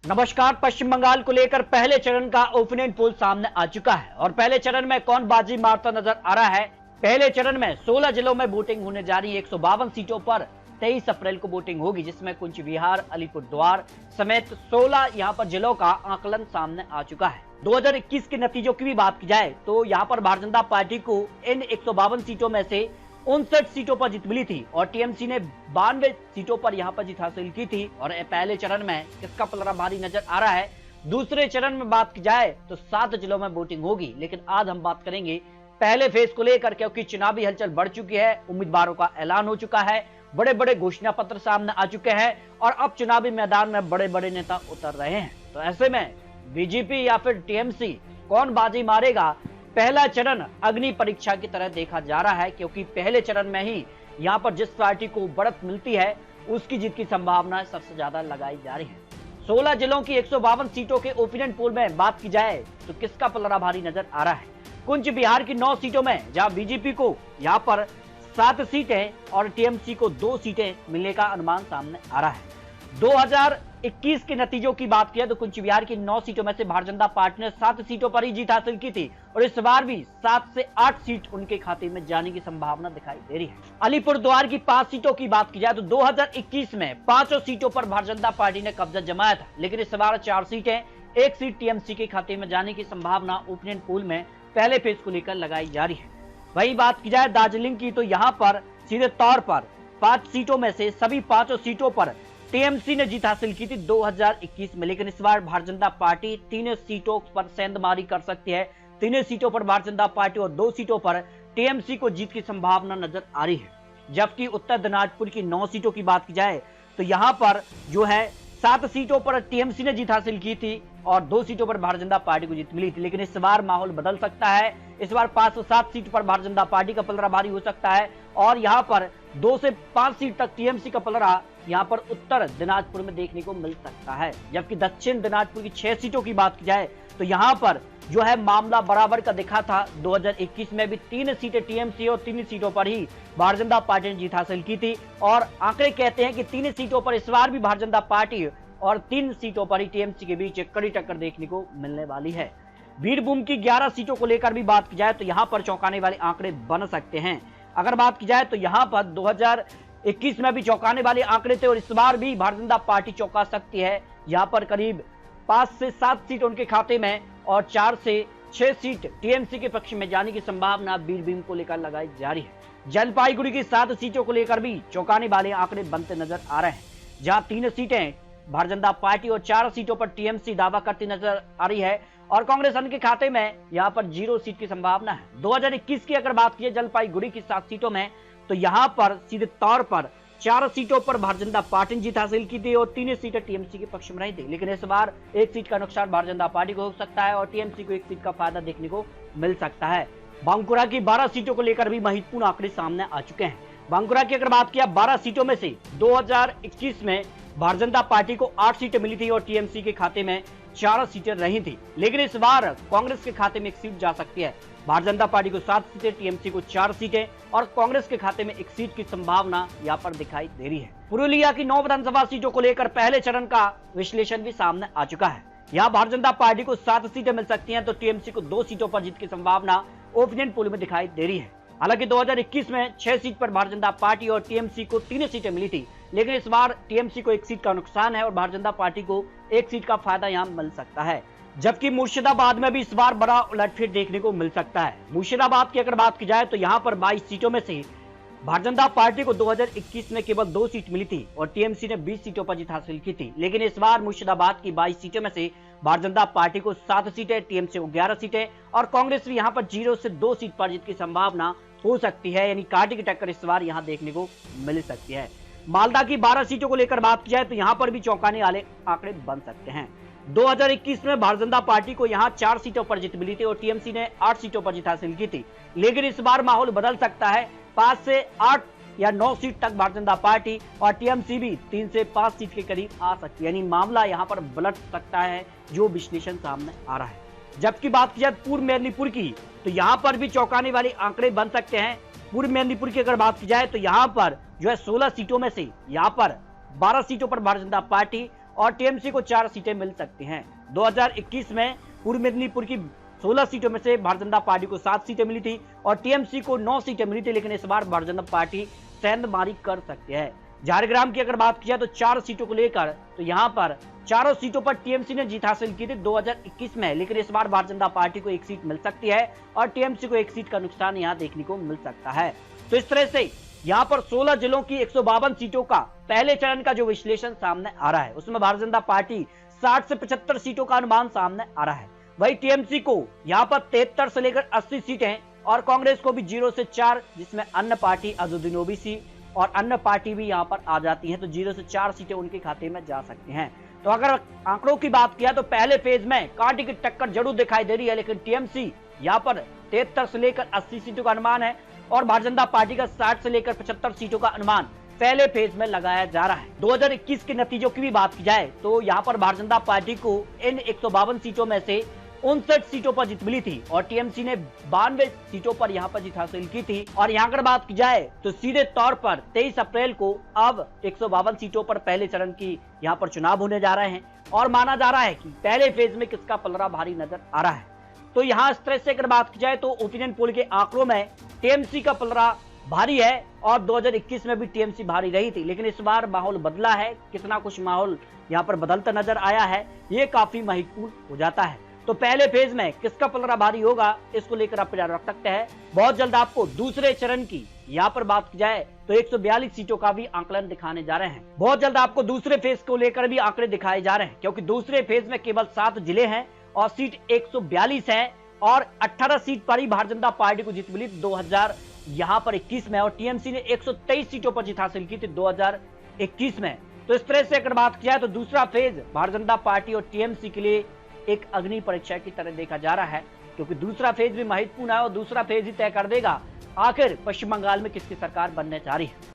नमस्कार। पश्चिम बंगाल को लेकर पहले चरण का ओपिनियन पोल सामने आ चुका है और पहले चरण में कौन बाजी मारता नजर आ रहा है। पहले चरण में 16 जिलों में वोटिंग होने जा रही है। 152 सीटों पर 23 अप्रैल को वोटिंग होगी, जिसमें कुछ बिहार, अलीपुरद्वार समेत 16 यहां पर जिलों का आकलन सामने आ चुका है। 2021 के नतीजों की भी बात की जाए तो यहां पर भारतीय जनता पार्टी को इन 152 सीटों में से 59 सीटों पर जीत मिली थी और टीएमसी ने 92 सीटों पर यहां पर जीत हासिल की थी। और पहले चरण में किसका पलड़ा भारी नजर आ रहा है। दूसरे चरण में बात की जाए तो 7 जिलों में वोटिंग होगी, लेकिन आज हम बात करेंगे पहले फेज को लेकर, क्योंकि चुनावी हलचल बढ़ चुकी है, उम्मीदवारों का ऐलान हो चुका है, बड़े बड़े घोषणा पत्र सामने आ चुके हैं और अब चुनावी मैदान में बड़े बड़े नेता उतर रहे हैं। तो ऐसे में बीजेपी या फिर टीएमसी कौन बाजी मारेगा। पहला चरण अग्नि परीक्षा की तरह देखा जा रहा है, क्योंकि पहले चरण में ही यहां पर जिस पार्टी को बढ़त मिलती है उसकी जीत की संभावना सबसे ज्यादा लगाई जा रही है। 16 जिलों की 152 सीटों के ओपिनियन पोल में बात की जाए तो किसका पलड़ा भारी नजर आ रहा है। कुछ बिहार की 9 सीटों में जहां बीजेपी को यहां पर 7 सीटें और टीएमसी को 2 सीटें मिलने का अनुमान सामने आ रहा है। 2021 के नतीजों की बात किया तो कुछ बिहार की 9 सीटों में से भारतीय जनता पार्टी ने 7 सीटों पर ही जीत हासिल की थी और इस बार भी 7 से 8 सीट उनके खाते में जाने की संभावना दिखाई दे रही है। अलीपुरद्वार की 5 सीटों की बात की जाए तो 2021 में 5 सीटों पर भारतीय जनता पार्टी ने कब्जा जमाया था, लेकिन इस बार 4 सीटें, 1 सीट टीएमसी के खाते में जाने की संभावना ओपिनियन पोल में पहले फेज को लेकर लगाई जा रही है। वही बात की जाए दार्जिलिंग की तो यहाँ पर सीधे तौर पर 5 सीटों में से सभी 5 सीटों पर टीएमसी ने जीत हासिल की थी 2021 में, लेकिन इस बार भारतीय जनता पार्टी 3 सीटों पर सेंधमारी कर सकती है। 3 सीटों पर भारतीय जनता पार्टी और 2 सीटों पर टीएमसी को जीत की संभावना नजर आ रही है। जबकि उत्तर दिनाजपुर की 9 सीटों की बात की जाए तो यहाँ पर जो है 7 सीटों पर टीएमसी ने जीत हासिल की थी और 2 सीटों पर भारतीय जनता पार्टी को जीत मिली थी, लेकिन इस बार माहौल बदल सकता है। इस बार 5 से 7 सीट पर भारतीय जनता पार्टी का पलड़ा भारी हो सकता है और यहाँ पर 2 से 5 सीट तक टीएमसी का पलड़ा यहाँ पर उत्तर दिनाजपुर में देखने को मिल सकता है। जबकि दक्षिण दिनाजपुर की 6 सीटों की बात की जाए तो यहाँ पर जो है मामला बराबर का दिखा था। 2021 में भी 3 सीटें टीएमसी और 3 सीटों पर ही भारतीय जनता पार्टी ने जीत हासिल की थी और आंकड़े कहते हैं कि 3 सीटों पर इस बार भी भारतीय जनता पार्टी और 3 सीटों पर ही टीएमसी के बीच एक कड़ी टक्कर देखने को मिलने वाली है। बीरभूम की 11 सीटों को लेकर भी बात की जाए तो यहाँ पर चौंकाने वाले आंकड़े बन सकते हैं। अगर बात की जाए तो यहाँ पर 2021 में भी चौंकाने वाले आंकड़े थे और इस बार भी भारतीय जनता पार्टी चौंका सकती है। यहाँ पर करीब 5 से 7 सीट उनके खाते में और 4 से 6 सीट टीएमसी के पक्ष में जाने की संभावना बीरभूम को लेकर लगाई जा रही है। जलपाईगुड़ी की 7 सीटों को लेकर भी चौंकाने वाले आंकड़े बनते नजर आ रहे हैं, जहां 3 सीटें भारतीय जनता पार्टी और 4 सीटों पर टीएमसी दावा करती नजर आ रही है और कांग्रेस के खाते में यहां पर 0 सीट की संभावना है। 2021 की अगर बात की जलपाईगुड़ी की 7 सीटों में तो यहां पर सीधे तौर पर 4 सीटों पर भारतीय जनता पार्टी ने जीत हासिल की थी और 3 सीटें टीएमसी के पक्ष में रही थी, लेकिन इस बार 1 सीट का नुकसान भारतीय जनता पार्टी को हो सकता है और टीएमसी को 1 सीट का फायदा देखने को मिल सकता है। बांकुरा की 12 सीटों को लेकर भी महत्वपूर्ण आंकड़े सामने आ चुके हैं। बांकुरा की अगर बात किया 12 सीटों में से 2021 में भारतीय जनता पार्टी को 8 सीटें मिली थी और टीएमसी के खाते में 4 सीटें रही थी, लेकिन इस बार कांग्रेस के खाते में 1 सीट जा सकती है। भारतीय जनता पार्टी को 7 सीटें, टीएमसी को 4 सीटें और कांग्रेस के खाते में 1 सीट की संभावना यहाँ पर दिखाई दे रही है। पुरुलिया की 9 विधानसभा सीटों को लेकर पहले चरण का विश्लेषण भी सामने आ चुका है। यहाँ भारतीय जनता पार्टी को 7 सीटें मिल सकती हैं तो टीएमसी को 2 सीटों पर जीत की संभावना ओपिनियन पोल में दिखाई दे रही है। हालांकि 2021 में 6 सीट पर भारतीय जनता पार्टी और टीएमसी को 3 सीटें मिली थी, लेकिन इस बार टीएमसी को 1 सीट का नुकसान है और भारतीय जनता पार्टी को 1 सीट का फायदा यहां मिल सकता है। जबकि मुर्शिदाबाद में भी इस बार बड़ा उलटफेर देखने को मिल सकता है। मुर्शिदाबाद की अगर बात की जाए तो यहां पर 22 सीटों में से भारतीय जनता पार्टी को 2021 में केवल 2 सीट मिली थी और टीएमसी ने 20 सीटों पर जीत हासिल की थी, लेकिन इस बार मुर्शिदाबाद की 22 सीटों में से भारतीय जनता पार्टी को 7 सीटें, टीएमसी को 11 सीटें और कांग्रेस भी यहां पर 0 से 2 सीट पर जीत की संभावना हो सकती है, यानी कांटे की टक्कर इस बार यहां देखने को मिल सकती है। मालदा की 12 सीटों को लेकर बात की जाए तो यहां पर भी चौंकाने वाले आंकड़े बन सकते हैं। 2021 में भारतीय जनता पार्टी को यहां 4 सीटों पर जीत मिली थी और टीएमसी ने 8 सीटों पर जीत हासिल की थी, लेकिन इस बार माहौल बदल सकता है। 5 से 8 या 9 सीट तक भारतीय जनता पार्टी और टीएमसी भी 3 से 5 सीट के करीब आ सकती है, यानी मामला यहां पर पलट सकता है, जो विश्लेषण सामने आ रहा है। जबकि बात की जाए पूर्व मेदिनीपुर की तो यहां पर भी चौंकाने वाले आंकड़े बन सकते हैं। पूर्व मेदिनीपुर की अगर बात की जाए तो यहां पर जो है 16 सीटों में से यहां पर 12 सीटों पर भारतीय जनता पार्टी और टीएमसी को 4 सीटें मिल सकती हैं। 2021 में पूर्व मेदिनीपुर की 16 सीटों में से भारतीय जनता पार्टी को 7 सीटें मिली थी और टीएमसी को 9 सीटें मिली थी, लेकिन इस बार भारतीय जनता पार्टी सेंधमारी कर सकती है। झारग्राम की अगर बात की जाए तो 4 सीटों को लेकर तो यहाँ पर चारों सीटों पर टीएमसी ने जीत हासिल की थी 2021 में, लेकिन इस बार भारतीय जनता पार्टी को 1 सीट मिल सकती है और टीएमसी को 1 सीट का नुकसान यहाँ देखने को मिल सकता है। तो इस तरह से यहाँ पर 16 जिलों की 152 सीटों का पहले चरण का जो विश्लेषण सामने आ रहा है, उसमें भारतीय जनता पार्टी 60 से 75 सीटों का अनुमान सामने आ रहा है। वही टीएमसी को यहाँ पर 73 से लेकर 80 सीटें और कांग्रेस को भी 0 से 4, जिसमें अन्य पार्टी अजुद्दीन ओवैसी और अन्य पार्टी भी यहाँ पर आ जाती हैं, तो 0 से 4 सीटें उनके खाते में जा सकती हैं। तो अगर आंकड़ों की बात किया तो पहले फेज में कांटे की टक्कर जरूर दिखाई दे रही है, लेकिन टीएमसी यहाँ पर 73 से लेकर 80 सीटों का अनुमान है और भारतीय जनता पार्टी का 60 से लेकर 75 सीटों का अनुमान पहले फेज में लगाया जा रहा है। 2021 के नतीजों की भी बात की जाए तो यहाँ पर भारतीय जनता पार्टी को इन 152 सीटों में से 59 सीटों पर जीत मिली थी और टीएमसी ने 92 सीटों पर यहाँ पर जीत हासिल की थी। और यहाँ अगर बात की जाए तो सीधे तौर पर 23 अप्रैल को अब 152 सीटों पर पहले चरण की यहाँ पर चुनाव होने जा रहे हैं और माना जा रहा है कि पहले फेज में किसका पलड़ा भारी नजर आ रहा है। तो यहाँ इस तरह से अगर बात की जाए तो ओपिनियन पोल के आंकड़ों में टीएमसी का पलड़ा भारी है और 2021 में भी टीएमसी भारी रही थी, लेकिन इस बार माहौल बदला है। कितना कुछ माहौल यहाँ पर बदलता नजर आया है, ये काफी महत्वपूर्ण हो जाता है। तो पहले फेज में किसका पलड़ा भारी होगा, इसको लेकर आप विचार रख सकते हैं। बहुत जल्द आपको दूसरे चरण की यहाँ पर बात की जाए तो 142 सीटों का भी आंकलन दिखाने जा रहे हैं। बहुत जल्द आपको दूसरे फेज को लेकर भी आंकड़े दिखाए जा रहे हैं, क्योंकि दूसरे फेज में केवल 7 जिले हैं और सीट 142 है और 18 सीट पर ही भारतीय जनता पार्टी को जीत मिली 2021 में और टीएमसी ने 123 सीटों पर जीत हासिल की थी 2021 में। तो इस तरह से अगर बात की जाए तो दूसरा फेज भारतीय जनता पार्टी और टीएमसी के लिए एक अग्नि परीक्षा की तरह देखा जा रहा है, क्योंकि दूसरा फेज भी महत्वपूर्ण है और दूसरा फेज ही तय कर देगा आखिर पश्चिम बंगाल में किसकी सरकार बनने जा रही है।